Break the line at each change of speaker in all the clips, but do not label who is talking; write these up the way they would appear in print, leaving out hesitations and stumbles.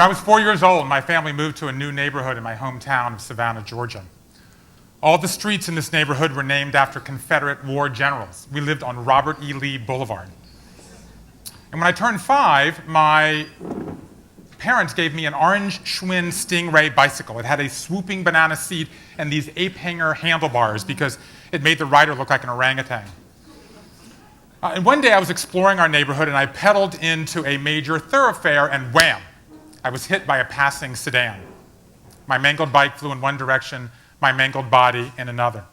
I was 4 years old, my family moved to a new neighborhood in my hometown of Savannah, Georgia. All the streets in this neighborhood were named after Confederate war generals. We lived on Robert E. Lee Boulevard. And when I turned 5, my parents gave me an orange Schwinn Stingray bicycle. It had a swooping banana seat and these ape-hanger handlebars because it made the rider look like an orangutan. And one day I was exploring our neighborhood and I pedaled into a major thoroughfare and wham! I was hit by a passing sedan. My mangled bike flew in one direction, my mangled body in another.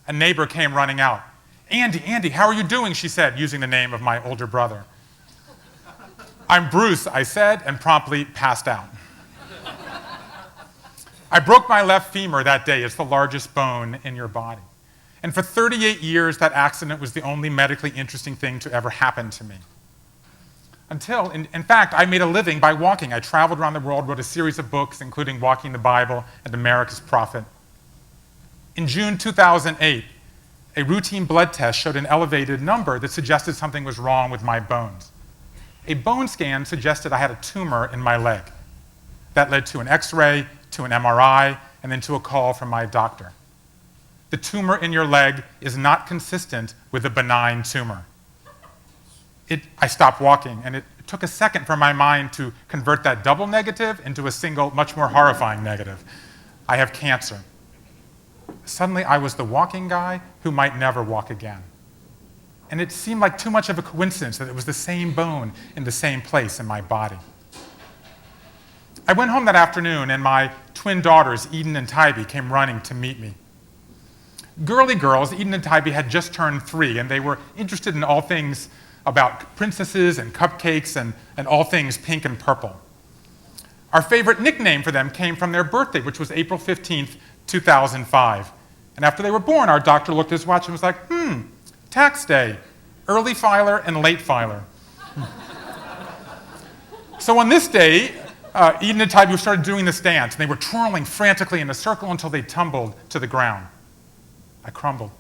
A neighbor came running out. Andy, how are you doing?" she said, using the name of my older brother. "I'm Bruce," I said, and promptly passed out. I broke my left femur that day. It's the largest bone in your body. And for 38 years, that accident was the only medically interesting thing to ever happen to me. Until, in fact, I made a living by walking. I traveled around the world, wrote a series of books, including Walking the Bible and America's Prophet. In June 2008, a routine blood test showed an elevated number that suggested something was wrong with my bones. A bone scan suggested I had a tumor in my leg. That led to an X-ray, to an MRI, and then to a call from my doctor. The tumor in your leg is not consistent with a benign tumor. I stopped walking, and it took a second for my mind to convert that double negative into a single, much more horrifying negative. I have cancer. Suddenly, I was the walking guy who might never walk again. And it seemed like too much of a coincidence that it was the same bone in the same place in my body. I went home that afternoon, and my twin daughters, Eden and Tybee, came running to meet me. Girly girls, Eden and Tybee had just turned 3, and they were interested in all things about princesses and cupcakes and all things pink and purple. Our favorite nickname for them came from their birthday, which was April 15th, 2005. And after they were born, our doctor looked at his watch and was like, tax day, early filer and late filer. So on this day, Eden and Tybee started doing this dance, and they were twirling frantically in a circle until they tumbled to the ground. I crumbled.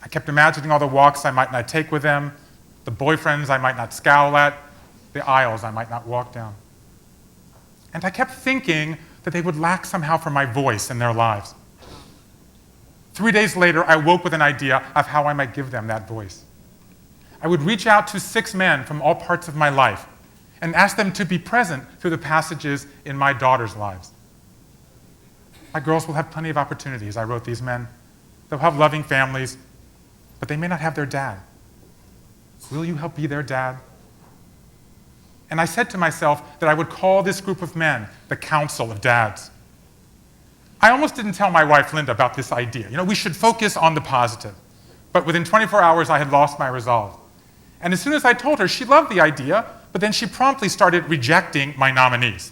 I kept imagining all the walks I might not take with them, the boyfriends I might not scowl at, the aisles I might not walk down. And I kept thinking that they would lack somehow for my voice in their lives. 3 days later, I woke with an idea of how I might give them that voice. I would reach out to 6 men from all parts of my life and ask them to be present through the passages in my daughters' lives. My girls will have plenty of opportunities, I wrote these men. They'll have loving families, but they may not have their dad. Will you help be their dad? And I said to myself that I would call this group of men the Council of Dads. I almost didn't tell my wife, Linda, about this idea. We should focus on the positive. But within 24 hours, I had lost my resolve. And as soon as I told her, she loved the idea, but then she promptly started rejecting my nominees.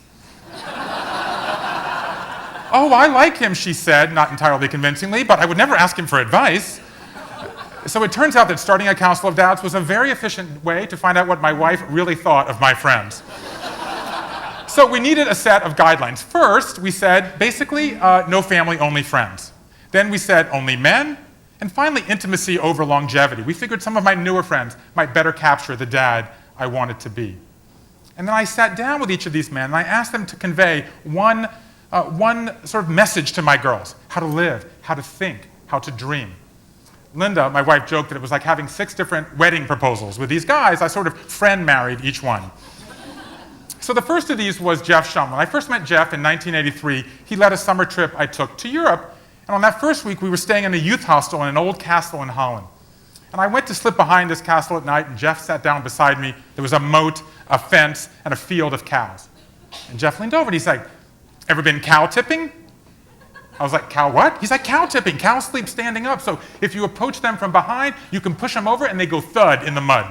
"Oh, I like him," she said, not entirely convincingly, "but I would never ask him for advice." So it turns out that starting a Council of Dads was a very efficient way to find out what my wife really thought of my friends. So we needed a set of guidelines. First, we said, basically, no family, only friends. Then we said only men, and finally, intimacy over longevity. We figured some of my newer friends might better capture the dad I wanted to be. And then I sat down with each of these men, and I asked them to convey one sort of message to my girls: how to live, how to think, how to dream. Linda, my wife, joked that it was like having 6 different wedding proposals. With these guys, I sort of friend-married each one. So the first of these was Jeff Shum. When I first met Jeff in 1983, he led a summer trip I took to Europe. And on that first week, we were staying in a youth hostel in an old castle in Holland. And I went to slip behind this castle at night, and Jeff sat down beside me. There was a moat, a fence, and a field of cows. And Jeff leaned over and he's like, "Ever been cow tipping?" I was like, "Cow what?" He's like, "Cow tipping. Cows sleep standing up. So if you approach them from behind, you can push them over and they go thud in the mud."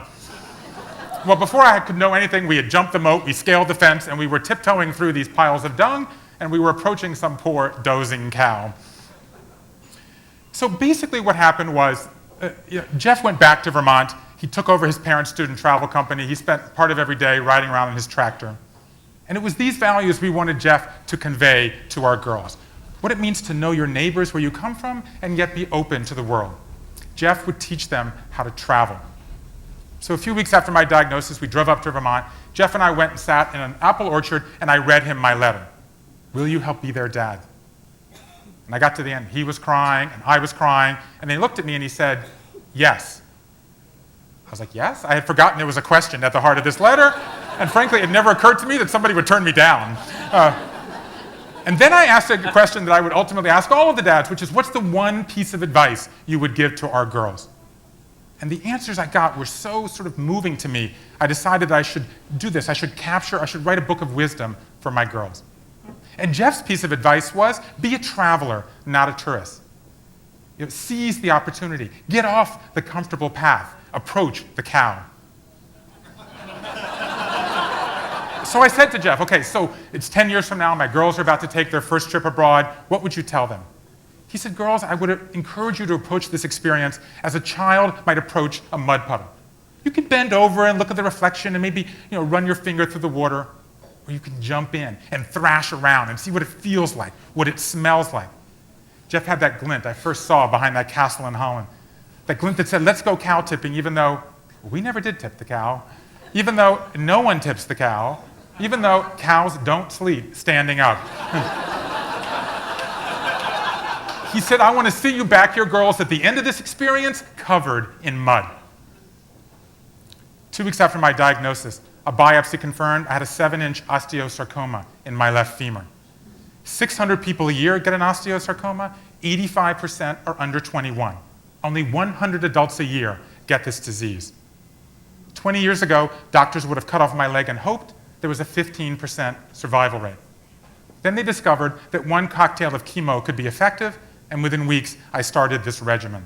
Well, before I could know anything, we had jumped the moat, we scaled the fence, and we were tiptoeing through these piles of dung, and we were approaching some poor dozing cow. So basically what happened was, Jeff went back to Vermont. He took over his parents' student travel company. He spent part of every day riding around in his tractor. And it was these values we wanted Jeff to convey to our girls. What it means to know your neighbors, where you come from, and yet be open to the world. Jeff would teach them how to travel. So a few weeks after my diagnosis, we drove up to Vermont. Jeff and I went and sat in an apple orchard, and I read him my letter. Will you help be their dad? And I got to the end. He was crying, and I was crying, and he looked at me and he said, yes. I was like, yes? I had forgotten there was a question at the heart of this letter, and frankly, it never occurred to me that somebody would turn me down. And then I asked a question that I would ultimately ask all of the dads, which is, what's the one piece of advice you would give to our girls? And the answers I got were so sort of moving to me, I decided I should do this. I should write a book of wisdom for my girls. And Jeff's piece of advice was, be a traveler, not a tourist. Seize the opportunity. Get off the comfortable path. Approach the cow. So I said to Jeff, okay, so it's 10 years from now, my girls are about to take their first trip abroad. What would you tell them? He said, girls, I would encourage you to approach this experience as a child might approach a mud puddle. You can bend over and look at the reflection and maybe run your finger through the water, or you can jump in and thrash around and see what it feels like, what it smells like. Jeff had that glint I first saw behind that castle in Holland. That glint that said, let's go cow tipping, even though we never did tip the cow, even though no one tips the cow, even though cows don't sleep standing up. He said, I want to see you back here, girls, at the end of this experience, covered in mud. 2 weeks after my diagnosis, a biopsy confirmed I had a 7-inch osteosarcoma in my left femur. 600 people a year get an osteosarcoma, 85% are under 21. Only 100 adults a year get this disease. 20 years ago, doctors would have cut off my leg and hoped there was a 15% survival rate. Then they discovered that one cocktail of chemo could be effective, and within weeks, I started this regimen.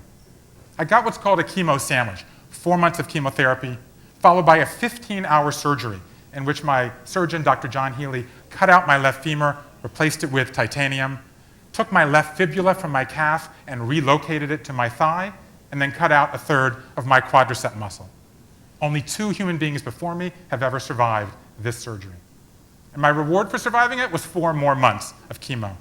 I got what's called a chemo sandwich, 4 months of chemotherapy, followed by a 15-hour surgery in which my surgeon, Dr. John Healy, cut out my left femur, replaced it with titanium, took my left fibula from my calf and relocated it to my thigh, and then cut out a third of my quadricep muscle. Only 2 human beings before me have ever survived this surgery. And my reward for surviving it was 4 more months of chemo.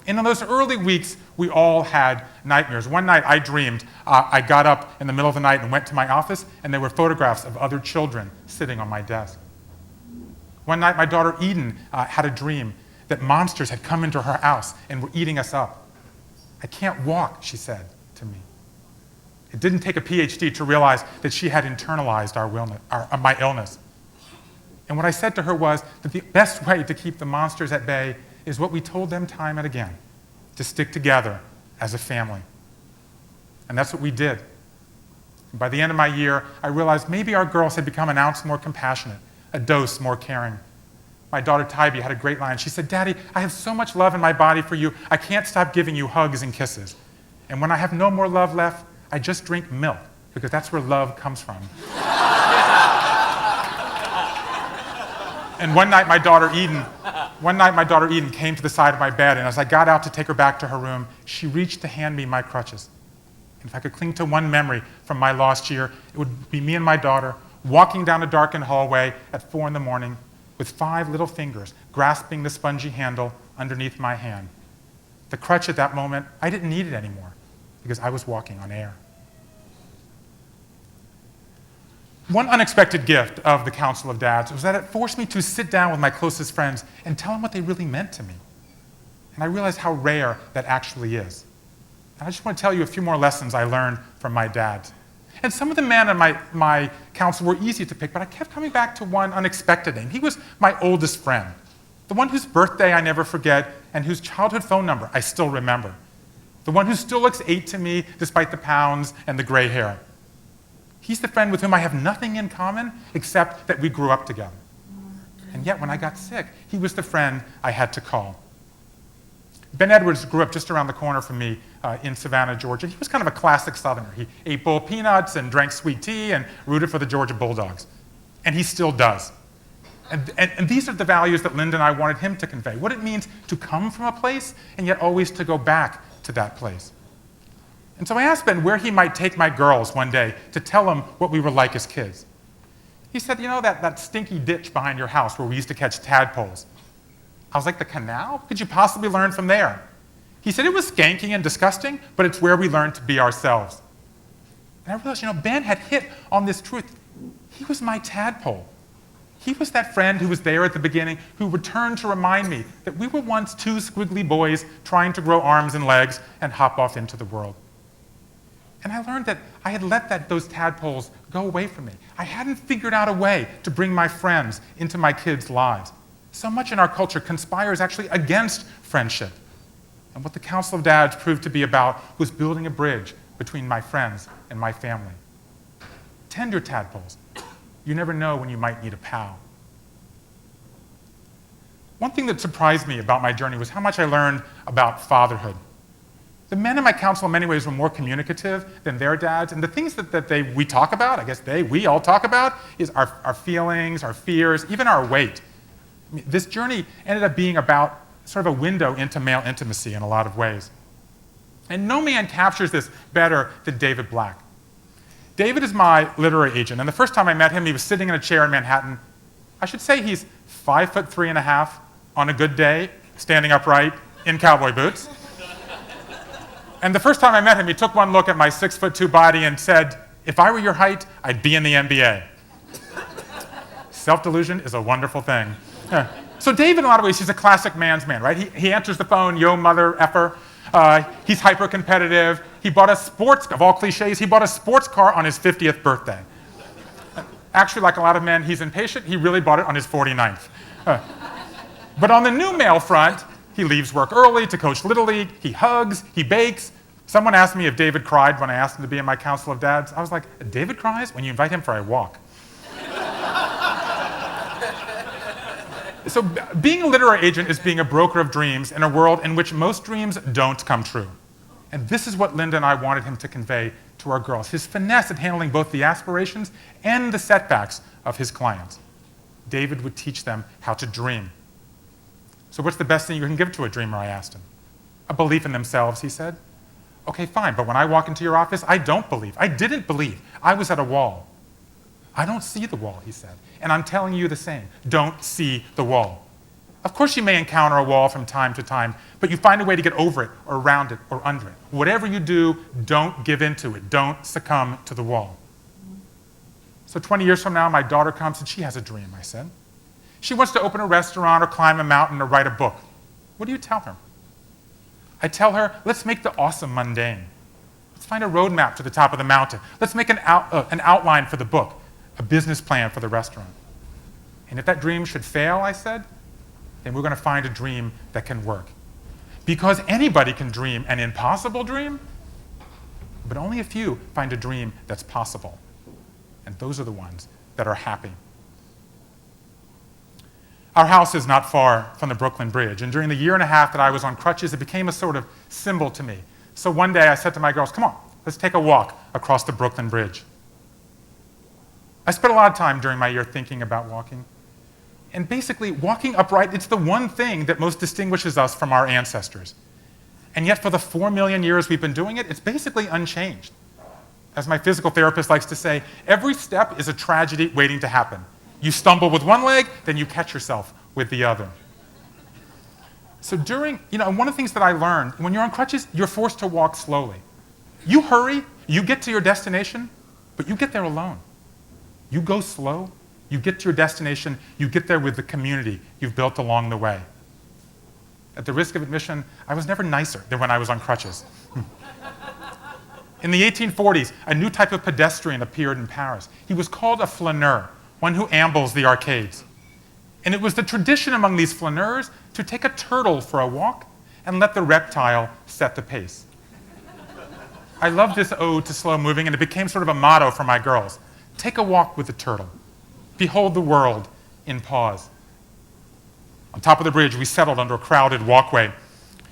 And in those early weeks, we all had nightmares. One night I dreamed, I got up in the middle of the night and went to my office, and there were photographs of other children sitting on my desk. One night my daughter Eden had a dream that monsters had come into her house and were eating us up. I can't walk, she said to me. It didn't take a PhD to realize that she had internalized my illness. And what I said to her was that the best way to keep the monsters at bay is what we told them time and again, to stick together as a family. And that's what we did. And by the end of my year, I realized maybe our girls had become an ounce more compassionate, a dose more caring. My daughter Tybee had a great line. She said, Daddy, I have so much love in my body for you, I can't stop giving you hugs and kisses. And when I have no more love left, I just drink milk, because that's where love comes from. And one night my daughter Eden came to the side of my bed, and as I got out to take her back to her room, she reached to hand me my crutches. And if I could cling to one memory from my lost year, it would be me and my daughter walking down a darkened hallway at 4 in the morning with 5 little fingers grasping the spongy handle underneath my hand. The crutch at that moment, I didn't need it anymore because I was walking on air. One unexpected gift of the Council of Dads was that it forced me to sit down with my closest friends and tell them what they really meant to me. And I realized how rare that actually is. And I just want to tell you a few more lessons I learned from my dads. And some of the men on my council were easy to pick, but I kept coming back to one unexpected name. He was my oldest friend, the one whose birthday I never forget and whose childhood phone number I still remember, the one who still looks 8 to me despite the pounds and the gray hair. He's the friend with whom I have nothing in common except that we grew up together. And yet when I got sick, he was the friend I had to call. Ben Edwards grew up just around the corner from me in Savannah, Georgia. He was kind of a classic Southerner. He ate bull peanuts and drank sweet tea and rooted for the Georgia Bulldogs. And he still does. And these are the values that Linda and I wanted him to convey. What it means to come from a place and yet always to go back to that place. And so I asked Ben where he might take my girls one day to tell them what we were like as kids. He said, you know, that stinky ditch behind your house where we used to catch tadpoles. I was like, the canal? What could you possibly learn from there? He said it was skanky and disgusting, but it's where we learned to be ourselves. And I realized, Ben had hit on this truth. He was my tadpole. He was that friend who was there at the beginning, who returned to remind me that we were once two squiggly boys trying to grow arms and legs and hop off into the world. And I learned that I had let those tadpoles go away from me. I hadn't figured out a way to bring my friends into my kids' lives. So much in our culture conspires actually against friendship. And what the Council of Dads proved to be about was building a bridge between my friends and my family. Tend your tadpoles. You never know when you might need a pal. One thing that surprised me about my journey was how much I learned about fatherhood. The men in my council in many ways were more communicative than their dads, and the things that we talk about, I guess we all talk about, is our feelings, our fears, even our weight. I mean, this journey ended up being about sort of a window into male intimacy in a lot of ways. And no man captures this better than David Black. David is my literary agent, and the first time I met him, he was sitting in a chair in Manhattan. I should say he's 5'3.5" on a good day, standing upright in cowboy boots. And the first time I met him, he took one look at my 6'2" body and said, "If I were your height, I'd be in the NBA." Self-delusion is a wonderful thing. Yeah. So David, in a lot of ways, he's a classic man's man, right? He answers the phone, "Yo, mother effer." He's hyper-competitive. He bought of all cliches, he bought a sports car on his 50th birthday. Actually, like a lot of men, he's impatient. He really bought it on his 49th. But on the new male front, he leaves work early to coach Little League. He hugs, he bakes. Someone asked me if David cried when I asked him to be in my Council of Dads. I was like, David cries when you invite him for a walk. So being a literary agent is being a broker of dreams in a world in which most dreams don't come true. And this is what Linda and I wanted him to convey to our girls, his finesse at handling both the aspirations and the setbacks of his clients. David would teach them how to dream. So what's the best thing you can give to a dreamer, I asked him. A belief in themselves, he said. Okay, fine, but when I walk into your office, I don't believe. I didn't believe. I was at a wall. I don't see the wall, he said. And I'm telling you the same. Don't see the wall. Of course you may encounter a wall from time to time, but you find a way to get over it or around it or under it. Whatever you do, don't give in to it. Don't succumb to the wall. So 20 years from now, my daughter comes and she has a dream, I said. She wants to open a restaurant or climb a mountain or write a book. What do you tell her? I tell her, let's make the awesome mundane. Let's find a roadmap to the top of the mountain. Let's make an outline for the book, a business plan for the restaurant. And if that dream should fail, I said, then we're going to find a dream that can work. Because anybody can dream an impossible dream, but only a few find a dream that's possible. And those are the ones that are happy. Our house is not far from the Brooklyn Bridge, and during the year and a half that I was on crutches, it became a sort of symbol to me. So one day I said to my girls, come on, let's take a walk across the Brooklyn Bridge. I spent a lot of time during my year thinking about walking. And basically, walking upright, it's the one thing that most distinguishes us from our ancestors. And yet for the 4 million years we've been doing it, it's basically unchanged. As my physical therapist likes to say, every step is a tragedy waiting to happen. You stumble with one leg, then you catch yourself with the other. So one of the things that I learned, when you're on crutches, you're forced to walk slowly. You hurry, you get to your destination, but you get there alone. You go slow, you get to your destination, you get there with the community you've built along the way. At the risk of admission, I was never nicer than when I was on crutches. In the 1840s, a new type of pedestrian appeared in Paris. He was called a flaneur, one who ambles the arcades. And it was the tradition among these flaneurs to take a turtle for a walk and let the reptile set the pace. I loved this ode to slow moving, and it became sort of a motto for my girls. Take a walk with the turtle. Behold the world in pause. On top of the bridge, we settled under a crowded walkway,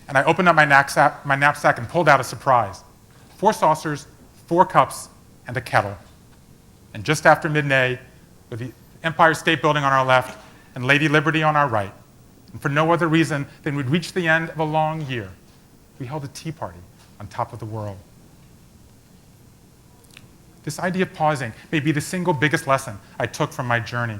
and I opened up my knapsack and pulled out a surprise. 4 saucers, 4 cups, and a kettle. And just after midday, with the Empire State Building on our left and Lady Liberty on our right, and for no other reason than we'd reached the end of a long year, we held a tea party on top of the world. This idea of pausing may be the single biggest lesson I took from my journey.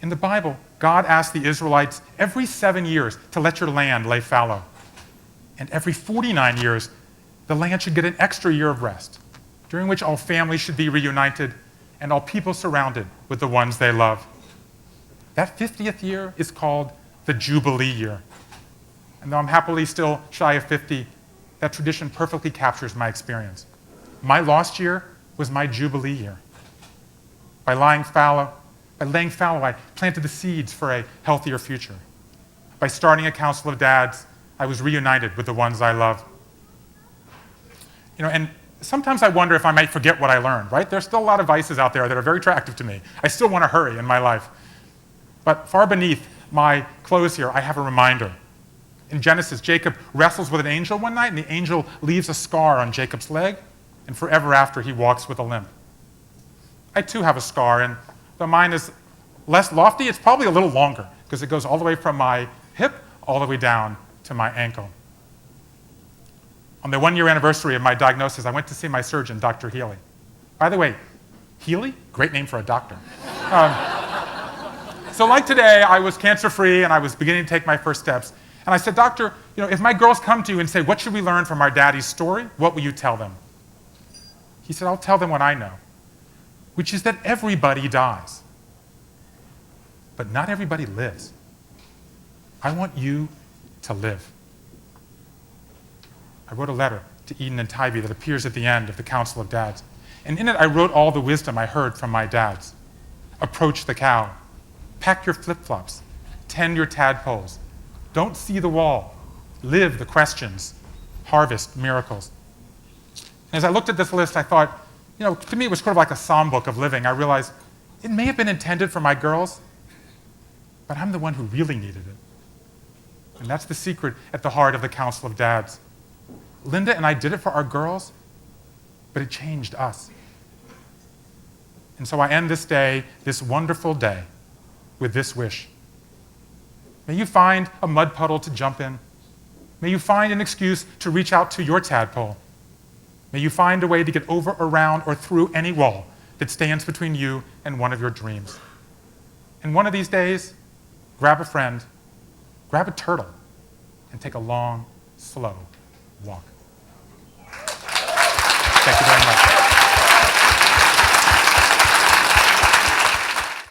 In the Bible, God asked the Israelites every 7 years to let your land lay fallow. And every 49 years, the land should get an extra year of rest. during which all families should be reunited and all people surrounded with the ones they love. That 50th year is called the Jubilee year. And though I'm happily still shy of 50, that tradition perfectly captures my experience. My lost year was my Jubilee year. By laying fallow, I planted the seeds for a healthier future. By starting a council of dads, I was reunited with the ones I love. And sometimes I wonder if I might forget what I learned, right? There's still a lot of vices out there that are very attractive to me. I still want to hurry in my life. But far beneath my clothes here, I have a reminder. In Genesis, Jacob wrestles with an angel one night, and the angel leaves a scar on Jacob's leg, and forever after, he walks with a limp. I too have a scar, and though mine is less lofty, it's probably a little longer, because it goes all the way from my hip all the way down to my ankle. On the 1-year anniversary of my diagnosis, I went to see my surgeon, Dr. Healy. By the way, Healy? Great name for a doctor. So like today, I was cancer-free, and I was beginning to take my first steps. And I said, Doctor, if my girls come to you and say, what should we learn from our daddy's story? What will you tell them? He said, I'll tell them what I know, which is that everybody dies. But not everybody lives. I want you to live. I wrote a letter to Eden and Tybee that appears at the end of the Council of Dads. And in it, I wrote all the wisdom I heard from my dads. Approach the cow. Pack your flip-flops. Tend your tadpoles. Don't see the wall. Live the questions. Harvest miracles. And as I looked at this list, I thought, to me it was sort of like a psalm book of living. I realized it may have been intended for my girls, but I'm the one who really needed it. And that's the secret at the heart of the Council of Dads. Linda and I did it for our girls, but it changed us. And so I end this day, this wonderful day, with this wish. May you find a mud puddle to jump in. May you find an excuse to reach out to your tadpole. May you find a way to get over, around, or through any wall that stands between you and one of your dreams. And one of these days, grab a friend, grab a turtle, and take a long, slow walk.